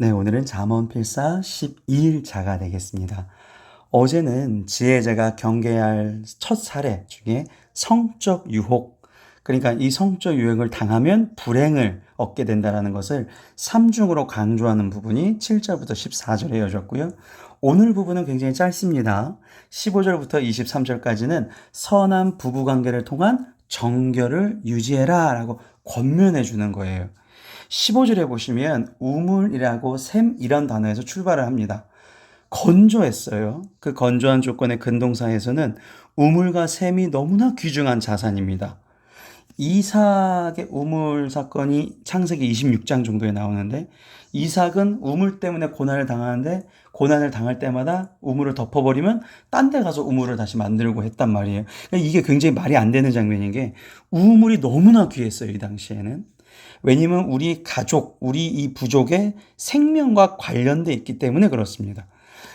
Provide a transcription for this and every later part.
네, 오늘은 잠언 필사 12일차가 되겠습니다. 어제는 지혜자가 경계할 첫 사례 중에 성적 유혹, 그러니까 이 성적 유혹을 당하면 불행을 얻게 된다는 것을 삼중으로 강조하는 부분이 7절부터 14절에 이어졌고요. 오늘 부분은 굉장히 짧습니다. 15절부터 23절까지는 선한 부부관계를 통한 정결을 유지해라 라고 권면해 주는 거예요. 15절에 보시면 우물이라고 샘 이런 단어에서 출발을 합니다. 건조했어요. 그 건조한 조건의 근동사에서는 우물과 샘이 너무나 귀중한 자산입니다. 이삭의 우물 사건이 창세기 26장 정도에 나오는데 이삭은 우물 때문에 고난을 당하는데 고난을 당할 때마다 우물을 덮어버리면 딴 데 가서 우물을 다시 만들고 했단 말이에요. 그러니까 이게 굉장히 말이 안 되는 장면인 게 우물이 너무나 귀했어요. 이 당시에는. 왜냐면 우리 가족, 우리 이 부족의 생명과 관련돼 있기 때문에 그렇습니다.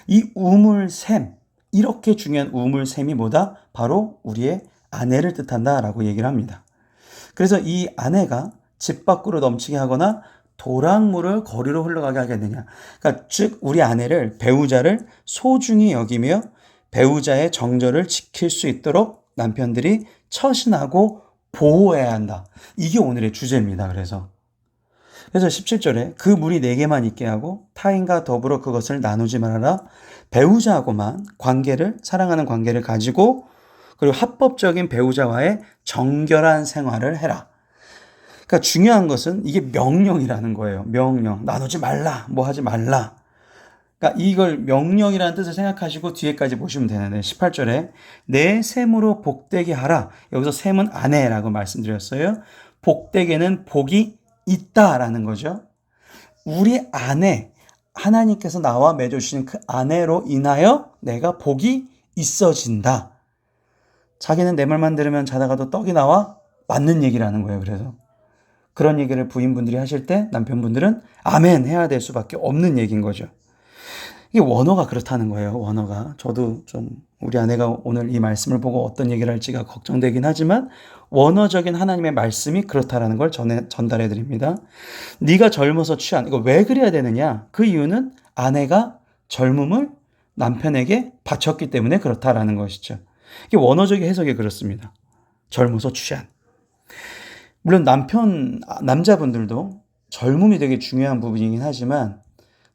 이 우물샘, 이렇게 중요한 우물샘이 뭐다? 바로 우리의 아내를 뜻한다라고 얘기를 합니다. 그래서 이 아내가 집 밖으로 넘치게 하거나 도랑물을 거리로 흘러가게 하게 되냐. 그러니까 즉 우리 아내를, 배우자를 소중히 여기며 배우자의 정절을 지킬 수 있도록 남편들이 처신하고 보호해야 한다. 이게 오늘의 주제입니다. 그래서 17절에 그 물이 내게만 있게 하고 타인과 더불어 그것을 나누지 말아라. 배우자하고만 사랑하는 관계를 가지고 그리고 합법적인 배우자와의 정결한 생활을 해라. 그러니까 중요한 것은 이게 명령이라는 거예요. 명령. 나누지 말라. 뭐 하지 말라. 그러니까 이걸 명령이라는 뜻을 생각하시고 뒤에까지 보시면 되는데 18절에 내 셈으로 복되게 하라. 여기서 셈은 아내라고 말씀드렸어요. 복되게는 복이 있다라는 거죠. 우리 아내, 하나님께서 나와 맺어주신 그 아내로 인하여 내가 복이 있어진다. 자기는 내 말만 들으면 자다가도 떡이 나와 맞는 얘기라는 거예요. 그래서 그런 얘기를 부인분들이 하실 때 남편분들은 아멘 해야 될 수밖에 없는 얘기인 거죠. 이게 원어가 그렇다는 거예요. 원어가. 저도 좀 우리 아내가 오늘 이 말씀을 보고 어떤 얘기를 할지가 걱정되긴 하지만 원어적인 하나님의 말씀이 그렇다라는 걸 전달해 드립니다. 네가 젊어서 취한, 이거 왜 그래야 되느냐? 그 이유는 아내가 젊음을 남편에게 바쳤기 때문에 그렇다라는 것이죠. 이게 원어적인 해석이 그렇습니다. 젊어서 취한. 물론 남자분들도 젊음이 되게 중요한 부분이긴 하지만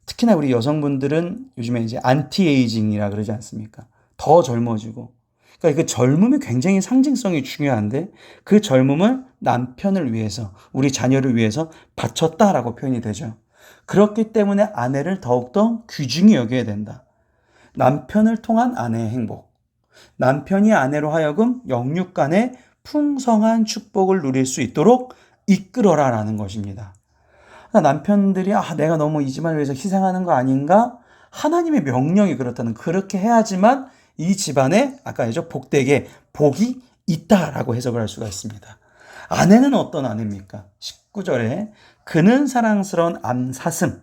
특히나 우리 여성분들은 요즘에 이제 안티에이징이라 그러지 않습니까? 더 젊어지고. 그러니까 그 젊음이 굉장히 상징성이 중요한데 그 젊음을 남편을 위해서, 우리 자녀를 위해서 바쳤다라고 표현이 되죠. 그렇기 때문에 아내를 더욱더 귀중히 여겨야 된다. 남편을 통한 아내의 행복. 남편이 아내로 하여금 영육 간의 풍성한 축복을 누릴 수 있도록 이끌어라라는 것입니다. 남편들이 내가 너무 이 집안을 위해서 희생하는 거 아닌가? 하나님의 명령이 그렇다는, 그렇게 해야지만 이 집안에 아까 얘기했죠, 복되게 복이 있다라고 해석을 할 수가 있습니다. 아내는 어떤 아내입니까? 19절에 그는 사랑스러운 암사슴.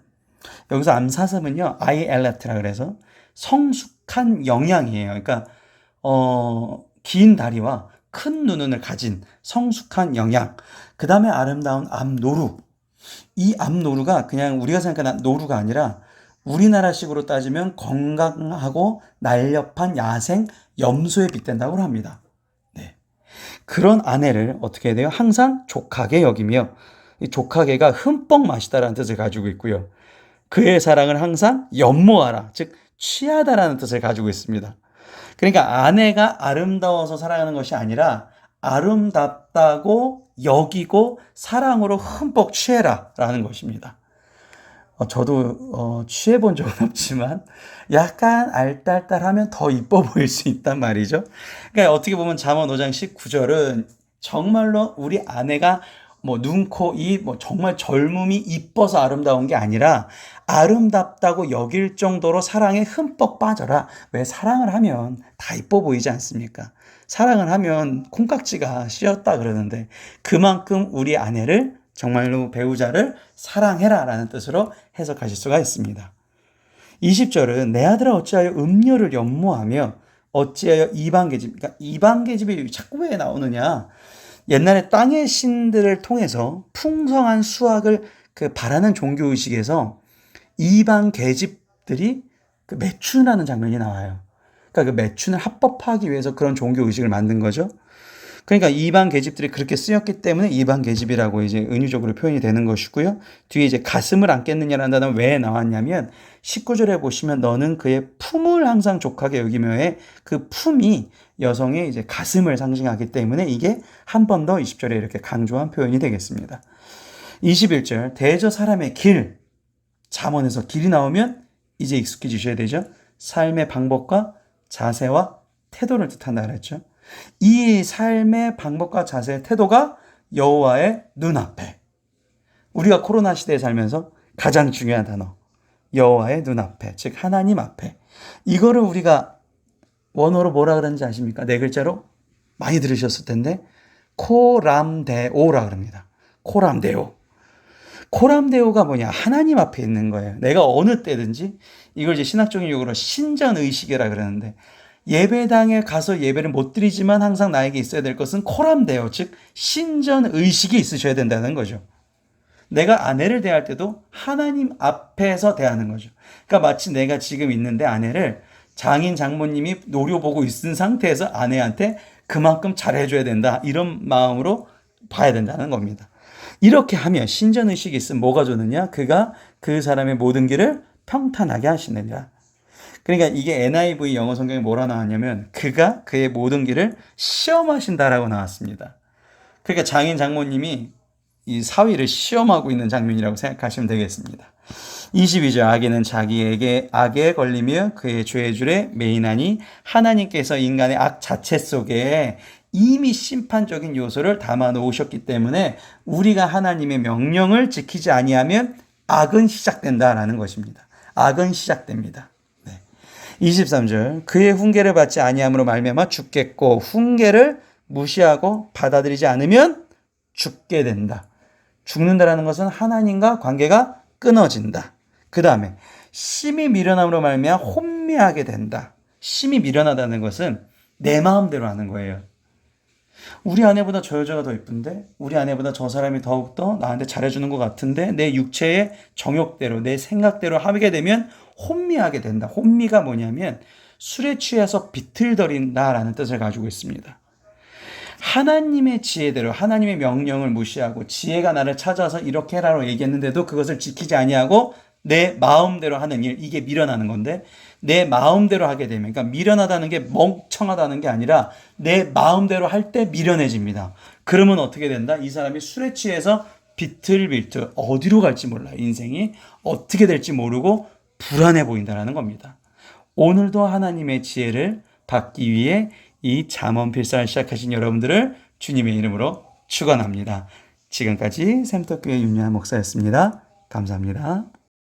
여기서 암사슴은요 아이엘레트라 그래서 성숙한 영양이에요. 그러니까 긴 다리와 큰 눈을 가진 성숙한 영양. 그 다음에 아름다운 암노루. 이 암노루가 그냥 우리가 생각하는 노루가 아니라 우리나라식으로 따지면 건강하고 날렵한 야생 염소에 빗댄다고 합니다. 네. 그런 아내를 어떻게 해야 돼요? 항상 족하게 여기며, 이 족하게가 흠뻑 마시다라는 뜻을 가지고 있고요. 그의 사랑을 항상 연모하라, 즉 취하다라는 뜻을 가지고 있습니다. 그러니까 아내가 아름다워서 사랑하는 것이 아니라 아름답다고 여기고 사랑으로 흠뻑 취해라 라는 것입니다. 저도 취해본 적은 없지만 약간 알딸딸하면 더 이뻐 보일 수 있단 말이죠. 그러니까 어떻게 보면 잠언 5장 19절은 정말로 우리 아내가 눈, 코, 입, 정말 젊음이 이뻐서 아름다운 게 아니라 아름답다고 여길 정도로 사랑에 흠뻑 빠져라. 왜 사랑을 하면 다 이뻐 보이지 않습니까? 사랑을 하면 콩깍지가 씌었다 그러는데 그만큼 우리 아내를 정말로 배우자를 사랑해라 라는 뜻으로 해석하실 수가 있습니다. 20절은 내 아들아 어찌하여 음녀를 연모하며 어찌하여 이방계집, 그러니까 이방계집이 자꾸 왜 나오느냐? 옛날에 땅의 신들을 통해서 풍성한 수확을 바라는 종교의식에서 이방 계집들이 그 매춘하는 장면이 나와요. 그러니까 그 매춘을 합법화하기 위해서 그런 종교 의식을 만든 거죠. 그러니까 이방 계집들이 그렇게 쓰였기 때문에 이방 계집이라고 이제 은유적으로 표현이 되는 것이고요. 뒤에 이제 가슴을 안 깼느냐라는 단어는 왜 나왔냐면 19절에 보시면 너는 그의 품을 항상 족하게 여기며의 그 품이 여성의 이제 가슴을 상징하기 때문에 이게 한 번 더 20절에 이렇게 강조한 표현이 되겠습니다. 21절 대저 사람의 길, 잠언에서 길이 나오면 이제 익숙해지셔야 되죠. 삶의 방법과 자세와 태도를 뜻한다 그랬죠. 이 삶의 방법과 자세, 태도가 여호와의 눈앞에. 우리가 코로나 시대에 살면서 가장 중요한 단어. 여호와의 눈앞에, 즉 하나님 앞에. 이거를 우리가 원어로 뭐라 그러는지 아십니까? 네 글자로 많이 들으셨을 텐데 코람데오라 그럽니다. 코람데오. 코람데오가 뭐냐? 하나님 앞에 있는 거예요. 내가 어느 때든지 이걸 이제 신학적인 용어로 신전의식이라 그러는데 예배당에 가서 예배를 못 드리지만 항상 나에게 있어야 될 것은 코람데오, 즉 신전의식이 있으셔야 된다는 거죠. 내가 아내를 대할 때도 하나님 앞에서 대하는 거죠. 그러니까 마치 내가 지금 있는데 아내를 장인 장모님이 노려보고 있는 상태에서 아내한테 그만큼 잘해줘야 된다. 이런 마음으로 봐야 된다는 겁니다. 이렇게 하면 신전의식이 있으면 뭐가 좋느냐? 그가 그 사람의 모든 길을 평탄하게 하시느니라. 그러니까 이게 NIV 영어 성경에 뭐라 나왔냐면 그가 그의 모든 길을 시험하신다라고 나왔습니다. 그러니까 장인 장모님이 이 사위를 시험하고 있는 장면이라고 생각하시면 되겠습니다. 22절 악인은 자기에게 악에 걸리며 그의 죄의 줄에 매인하니 하나님께서 인간의 악 자체 속에 이미 심판적인 요소를 담아 놓으셨기 때문에 우리가 하나님의 명령을 지키지 아니하면 악은 시작된다라는 것입니다. 악은 시작됩니다. 23절 그의 훈계를 받지 아니함으로 말미암아 죽겠고 훈계를 무시하고 받아들이지 않으면 죽게 된다. 죽는다라는 것은 하나님과 관계가 끊어진다. 그 다음에 심히 미련함으로 말미암아 혼미하게 된다. 심히 미련하다는 것은 내 마음대로 하는 거예요. 우리 아내보다 저 여자가 더 이쁜데 우리 아내보다 저 사람이 더욱더 나한테 잘해주는 것 같은데 내 육체의 정욕대로 내 생각대로 하게 되면 혼미하게 된다. 혼미가 뭐냐면 술에 취해서 비틀거린다라는 뜻을 가지고 있습니다. 하나님의 지혜대로 하나님의 명령을 무시하고 지혜가 나를 찾아서 이렇게 해라고 얘기했는데도 그것을 지키지 아니하고 내 마음대로 하는 일, 이게 미련하는 건데 내 마음대로 하게 되면, 그러니까 미련하다는 게 멍청하다는 게 아니라 내 마음대로 할 때 미련해집니다. 그러면 어떻게 된다? 이 사람이 술에 취해서 비틀비틀 어디로 갈지 몰라요. 인생이 어떻게 될지 모르고 불안해 보인다는 겁니다. 오늘도 하나님의 지혜를 받기 위해 이 잠언 필사를 시작하신 여러분들을 주님의 이름으로 축원합니다. 지금까지 샘터교회 윤유한 목사였습니다. 감사합니다.